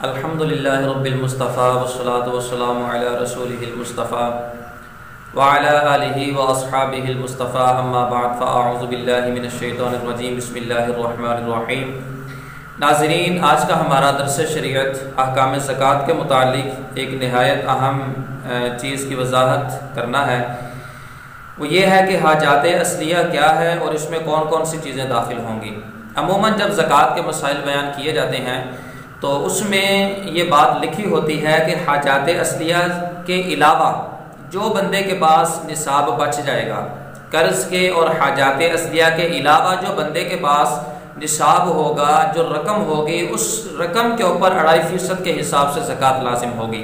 अल्हम्दुलिल्लाहि रब्बिल मुस्तफ़ा वस्सलातु वस्सलामु अला रसूलिहिल मुस्तफ़ा व अला आलिहि व अस्हाबिहिल मुस्तफ़ा अम्मा बअद फ़अऊज़ु बिल्लाहि मिनश शैतानिर रजीम बिस्मिल्लाहिर रहमानिर रहीम। नाज़रीन, आज का हमारा दर्स शरीयत अहकाम ज़कात के मुतालिक एक नहायत अहम चीज़ की वजाहत करना है। वो ये है कि हाजात असलिया क्या है और इसमें कौन कौन सी चीज़ें दाखिल होंगी। अमूमन जब ज़कात के मसाइल बयान किए जाते हैं तो उसमें ये बात लिखी होती है कि हाजात असलिया के अलावा जो बंदे के पास निसाब बच जाएगा, कर्ज़ के और हाजात असलिया के अलावा जो बंदे के पास निसाब होगा, जो रकम होगी, उस रकम के ऊपर 2.5% के हिसाब से ज़कात लाजिम होगी।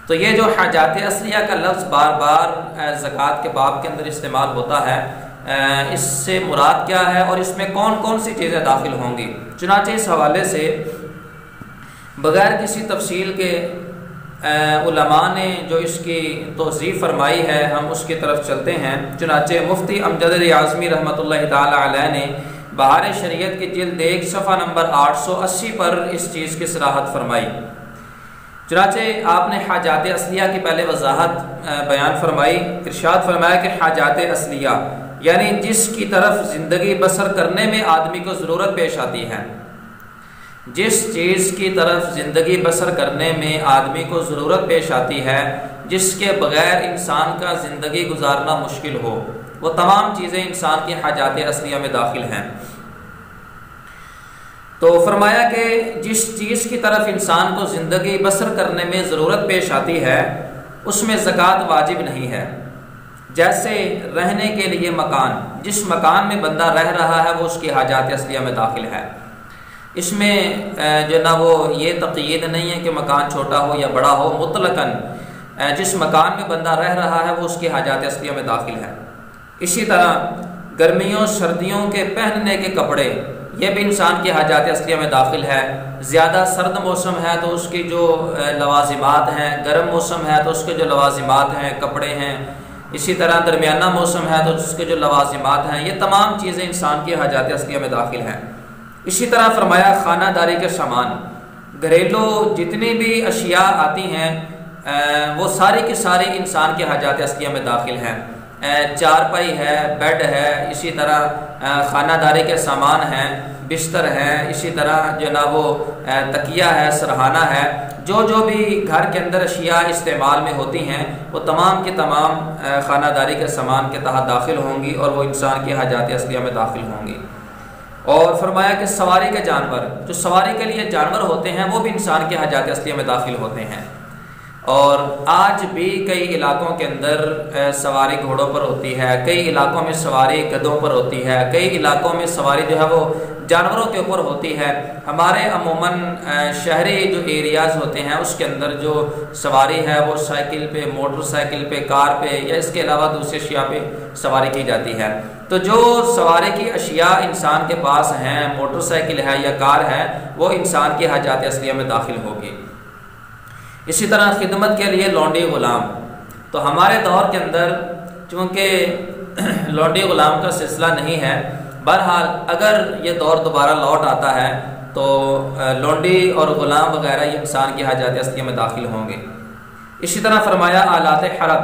तो ये जो हाजात असलिया का लफ्ज़ बार बार ज़कात के बाब के अंदर इस्तेमाल होता है, इससे मुराद क्या है और इसमें कौन कौन सी चीज़ें दाखिल होंगी। चुनांचे इस हवाले से बग़ैर किसी तफसील के उलमा ने जो इसकी तौज़ीफ़ फरमाई है, हम उसकी तरफ चलते हैं। चुनांचे मुफ्ती अमजद आज़मी रहमतुल्लाहि ताला अलैह ने बहार शरीयत की जिल्द 1 सफ़ा नंबर 880 पर इस चीज़ की सराहत फरमाई। चुनांचे आपने हाजात असलिया की पहले वजाहत बयान फरमाई। इरशाद फरमाया कि हाजात असलिया यानी जिसकी तरफ ज़िंदगी बसर करने में आदमी को ज़रूरत पेश आती है, जिस चीज़ की तरफ ज़िंदगी बसर करने में आदमी को ज़रूरत पेश आती है, जिसके बग़ैर इंसान का ज़िंदगी गुजारना मुश्किल हो, वो तमाम चीज़ें इंसान की हाजात असलिया में दाखिल हैं। तो फरमाया कि जिस चीज़ की तरफ इंसान को ज़िंदगी बसर करने में ज़रूरत पेश आती है उसमें ज़कात वाजिब नहीं है। जैसे रहने के लिए मकान, जिस मकान में बंदा रह रहा है वो उसकी हाजात असलिया में दाखिल है। इसमें जो ना वो ये तक़यीद नहीं है कि मकान छोटा हो या बड़ा हो, मुतलकन जिस मकान में बंदा रह रहा है वो उसकी हाजात असलिया में दाखिल है। इसी तरह गर्मियों सर्दियों के पहनने के कपड़े, ये भी इंसान की हाजात असलिया में दाखिल है। ज़्यादा सर्द मौसम है तो उसकी जो लवाजिमात हैं, गर्म मौसम है तो उसके जो लवाजिमात हैं, कपड़े हैं। इसी तरह दरमियाना मौसम है तो उसके जो लवाजिमात हैं, ये तमाम चीज़ें इंसान की हाजात असलिया में दाखिल हैं। इसी तरह फरमाया खानादारी के सामान, घरेलू जितनी भी अशिया आती हैं वो सारी की सारी इंसान की हाजात असलिया में दाखिल हैं। चारपाई है, बेड है, इसी तरह खानादारी के सामान हैं, बिस्तर है, इसी तरह जो ना वो तकिया है, सरहाना है, जो भी घर के अंदर अशिया इस्तेमाल में होती हैं वो तमाम की तमाम खानादारी के सामान के तहत दाखिल होंगी और वो इंसान की हाजात असलिया में दाखिल होंगी। और फरमाया कि सवारी के जानवर, जो सवारी के लिए जानवर होते हैं वो भी इंसान की हाजात असलिया में दाखिल होते हैं। और आज भी कई इलाकों के अंदर सवारी घोड़ों पर होती है, कई इलाकों में सवारी गधों पर होती है, कई इलाकों में सवारी जो है वो जानवरों के ऊपर होती है। हमारे अमूमन शहरी जो एरियाज़ होते हैं उसके अंदर जो सवारी है वो साइकिल पे, मोटरसाइकिल पे, कार पे या इसके अलावा दूसरे अशिया पे सवारी की जाती है। तो जो सवारी की अशिया इंसान के पास हैं, मोटरसाइकिल है या कार है, वो इंसान की हाजात असलिया में दाखिल होगी। इसी तरह खिदमत के लिए लौंडी ग़ुलाम, तो हमारे दौर के अंदर चूँकि लौंडी ग़ुलाम का सिलसिला नहीं है, बहरहाल अगर ये दौर दोबारा लौट आता है तो लौंडी और ग़ुलाम वगैरह ये इंसान की हाजात असलिया में दाखिल होंगे। इसी तरह फरमाया आलात हरब,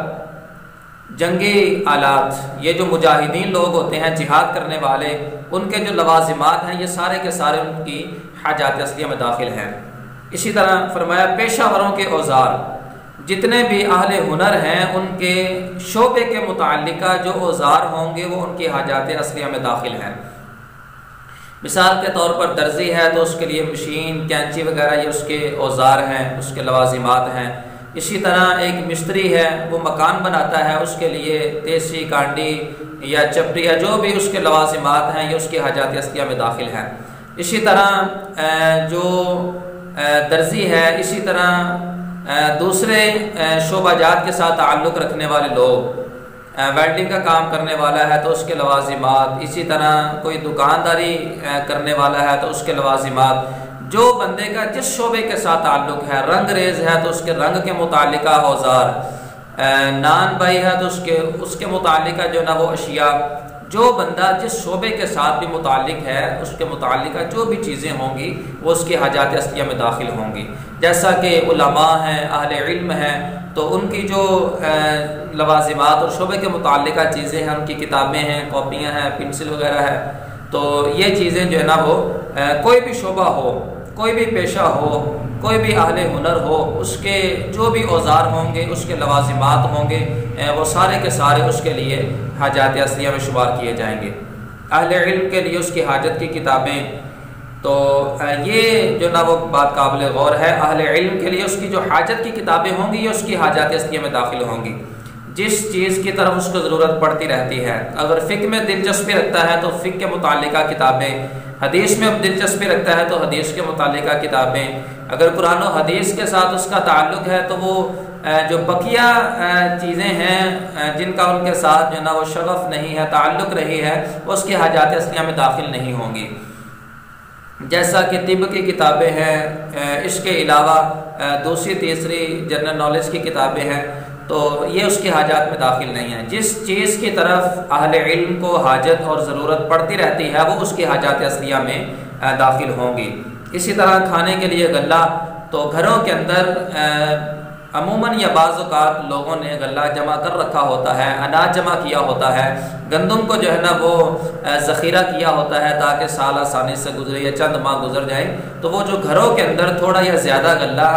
जंगी आलात, ये जो मुजाहिदीन लोग होते हैं, जिहाद करने वाले, उनके जो लवाजिमात हैं ये सारे के सारे उनकी हाजात असलिया में दाखिल हैं। इसी तरह फरमाया पेशावरों के औज़ार, जितने भी अहले हुनर हैं उनके शोबे के मुताल्लिका जो औज़ार होंगे वो उनकी हाजात असलिया में दाखिल हैं। मिसाल के तौर पर दर्जी है तो उसके लिए मशीन, कैंची वगैरह ये उसके औज़ार हैं, उसके लवाजिमात हैं। इसी तरह एक मिस्त्री है, वो मकान बनाता है, उसके लिए तेसी, कांडी या चपटी या जो भी उसके लवाजिमात हैं ये उसकी हाजात असलिया में दाखिल हैं। इसी तरह जो दर्जी है, इसी तरह दूसरे शोबाजात के साथ ताल्लुक़ रखने वाले लोग, वेल्डिंग का काम करने वाला है तो उसके लवाजिमात, इसी तरह कोई दुकानदारी करने वाला है तो उसके लवाजिमात, जो बंदे का जिस शोबे के साथ ताल्लुक़ है, रंग रेज़ है तो उसके रंग के मुतालिका औज़ार, नान बाई है तो उसके मुतालिका जो ना वो अशिया, जो बंदा जिस शोबे के साथ भी मुतालिक है उसके मुतालिक जो भी चीज़ें होंगी वो उसकी हाजात असलिया में दाखिल होंगी। जैसा कि उलमा हैं, अहले इल्म हैं, तो उनकी जो लवाजिमात और शोबे के मुतालिक चीज़ें हैं, उनकी किताबें हैं, कॉपियाँ हैं, पेंसिल वगैरह है, तो ये चीज़ें जो है ना वो कोई भी शोबा हो, कोई भी पेशा हो, कोई भी अहले हुनर हो, उसके जो भी औज़ार होंगे, उसके लवाजिमात होंगे, वो सारे के सारे उसके लिए हाजात असलिया में शुमार किए जाएंगे। अहले इल्म के लिए उसकी हाजत की किताबें, तो ये जो ना वो बात काबिल गौर है। अहले इल्म के लिए उसकी जो हाजत की किताबें होंगी ये उसकी हाजात असलिया में दाखिल होंगी। जिस चीज़ की तरफ उसको ज़रूरत पड़ती रहती है, अगर फ़िक्र में दिलचस्पी रखता है तो फ़िक्र के मुतालिका किताबें, हदीस में दिलचस्पी रखता है तो हदीस के मुतालिका किताबें, अगर कुरान और हदीस के साथ उसका ताल्लुक़ है तो वो जो बकिया चीज़ें हैं जिनका उनके साथ जो ना वो शगफ़ नहीं है, ताल्लुक़ रही है, वो उसकी हाजात असलिया में दाखिल नहीं होंगी। जैसा कि तिब की किताबें हैं, इसके अलावा दूसरी तीसरी जनरल नॉलेज की किताबें हैं, तो ये उसकी हाजात में दाखिल नहीं है। जिस चीज़ की तरफ अहले इल्म को हाजत और ज़रूरत पड़ती रहती है वो उसकी हाजात असलिया में दाखिल होंगी। इसी तरह खाने के लिए गल्ला, तो घरों के अंदर अमूमन या बाज़ औक़ात लोगों ने गल्ला जमा कर रखा होता है, अनाज जमा किया होता है, गंदम को जो है ना वो ज़ख़ीरा किया होता है ताकि साल आसानी से गुजरे या चंद माह गुजर जाए। तो वो जो घरों के अंदर थोड़ा या ज़्यादा गल्ला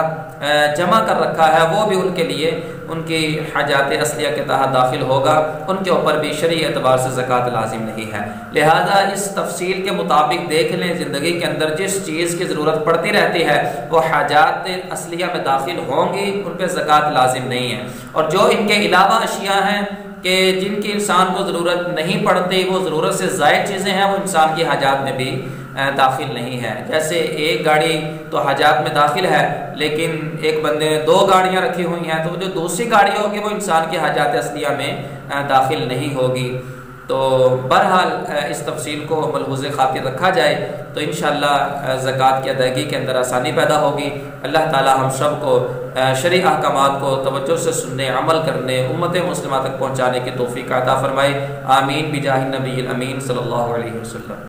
जमा कर रखा है वो भी उनके लिए उनकी हाजात असलिया के तहत दाखिल होगा, उनके ऊपर भी शरई एतबार से ज़कात लाजिम नहीं है। लिहाजा इस तफसील के मुताबिक देख लें, ज़िंदगी के अंदर जिस चीज़ की ज़रूरत पड़ती रहती है वो हाजात असलिया में दाखिल होंगी, उन पर ज़कात लाजिम नहीं है। और जो इनके अलावा अशिया हैं कि जिनकी इंसान को ज़रूरत नहीं पड़ती, वो ज़रूरत से ज़ायद चीज़ें हैं, वो इंसान की हाजात में भी दाखिल नहीं है। जैसे एक गाड़ी तो हाजात में दाखिल है, लेकिन एक बंदे ने 2 गाड़ियाँ रखी हुई हैं, तो जो दूसरी गाड़ी होगी वो इंसान की हाजात असलिया में दाखिल नहीं होगी। तो बहरहाल इस तफसील को मलहूज़ खातिर रखा जाए तो इंशाअल्लाह ज़कात की अदायगी के अंदर आसानी पैदा होगी। अल्लाह ताला हम सब को शरई अहकामात को तवज्जो से सुनने, अमल करने, उम्मत मुस्लिमा तक पहुँचाने की तौफ़ीक़ अता फ़रमाए। आमीन बिजाहि नबी अमीन सल्लल्लाहु अलैहि वसल्लम।